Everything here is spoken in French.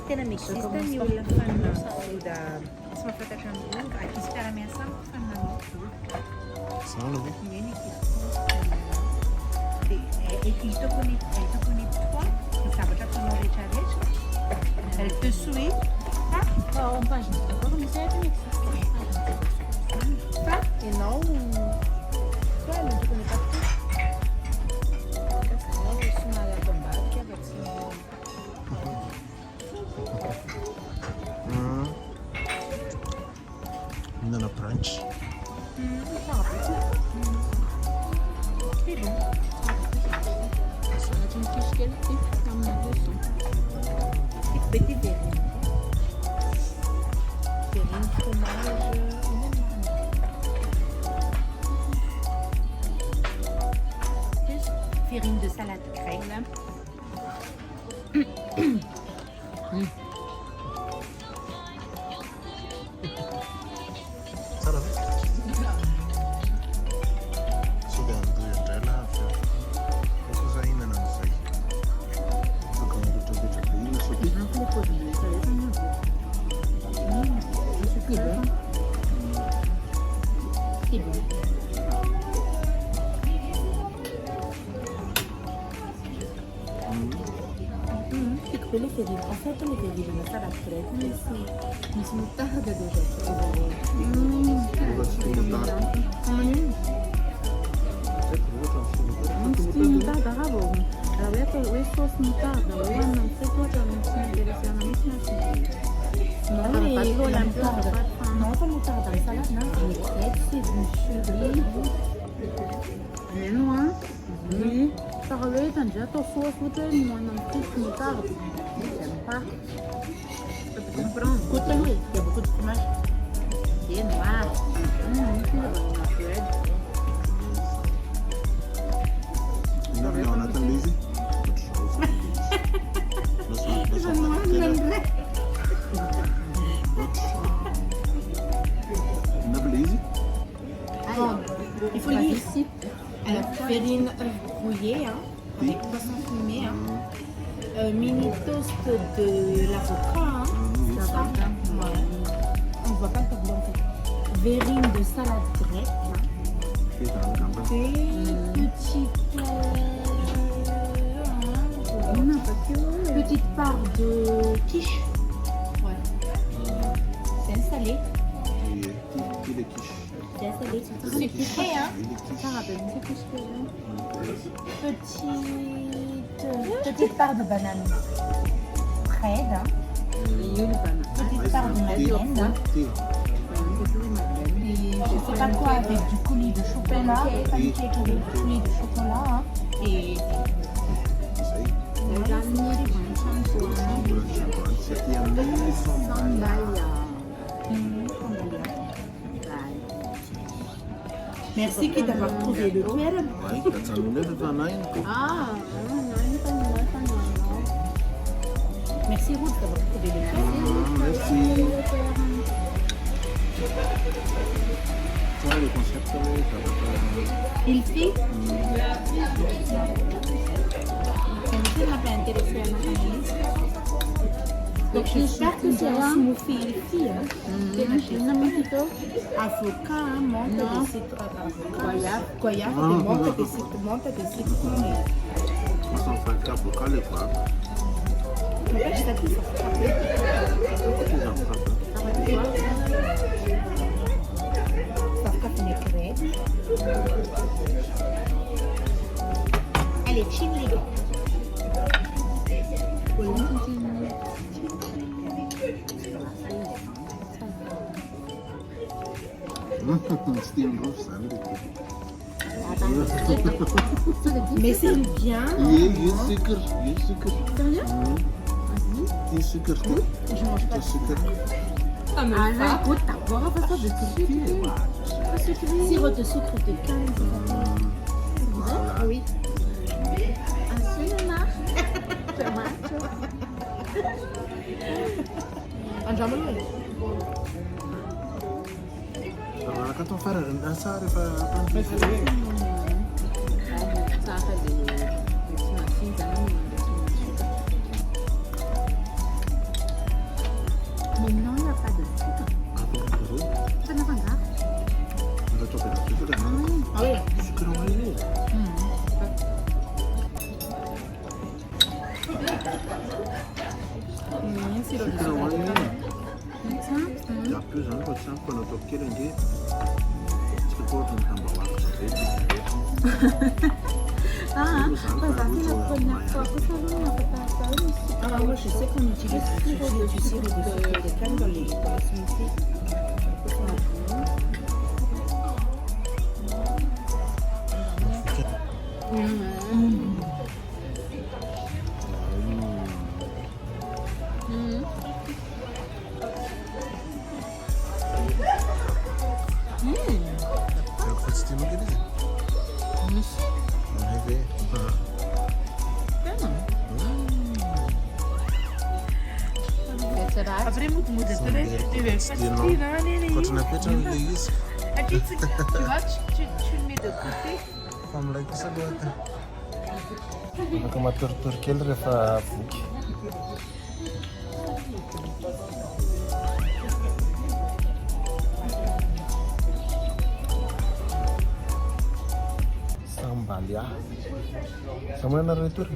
tena mix system ny olona fanafody tsy mahafantatra ny olona akisy mpiara-miasa fanafody Sana ve? Meni hitako ny toa ny zavatra fanao rehetrarehetra elle te suit En page, d'accord, mais c'est avec ça et non toi elle ne connaît pas tout. Ainda na brunch. C'est bon. C'est une fiche quelle type comme la leçon. Petit verre. Verre, fromage. Farine de salade grecque. Sana ve? Sudah tu yang rela. Aku saya ainda não sei. Porque eu estou a ver aqui isso aqui. Un peu les produits, ça les aime bien. C'est bon. C'est bon. Quello che dico, ho fatto le che dico, ma sarà freddo, mi sono tarda da mutata bravo. Avevo questo mutata, non sai cosa non si interessa a me. Non è la mutata. Non la mutata, la salade, non è c'est du chevrier. Mais non, oui. Ça revient quand j'ai ton sauce, moi non plus moutarde. J'aime pas. Je peux comprendre. Côté, il y a beaucoup de fromage. C'est noir. Ainda bem, ela está lazy. Ainda lazy? Il faut lire ici. Farine rouillée, avec poisson fumé, mini toast de l'avocat, ça, ouais. On voit pas le tableau en fait. Verrine de salade grecque, des petites parts de quiche, ouais. C'est un salé. Il est quiche. C'est salé. C'est sucré, hein. Ça rappelle une petite Petite part de banane fraîche, petite part de madeleine, et je sais pas quoi avec du coulis de chocolat, pancake avec du coulis de chocolat, et merci Kid d'avoir trouvé le pierre. Oui, dat zijn net het aan één. Ah, non, Merci Ruth d'avoir trouvé le pierre. Merci. Tu vois le concept Il fait. Ça m'a pas intéressé à ma famille. Donc j'espère que c'est un smoothie il fait. Avocat, menthe de citron, goyave, menthe de citron. Mas são feitos avocat e frappe. En fait, je t'appuie sur frapper. Ça frappe mes crêpes. Allez, chill les gars. Steam roast salad. Mais c'est bien. Je sucre. Die sucre. Je mange pas de sucre. Ah, mais ça. Écoute, t'as boire pas ça de sucre. Sirop de sucre de canne. Oui. Agora que estão fazendo dançar para juga kan? Ah oui. Suka ini. Sì, lo Suka ini. Macam? Ya, plus kan kalau sampai untuk kira dia, seperti tambah waktu. Ah, pas aku la première fois, aku selalu nak kata ini. Alors moi je sais qu'on utilise du sirop de canne dans les smoothies. Terug het stil nog eens. Dan heb je. Après moet het erin. Tu veux pas Wat een petje wil je eens? Tu vois, tu le mets de côté. Vamos lá que você gosta. Vou com uma tortura que ele refa fuki. Sambal ya. Sama na retur.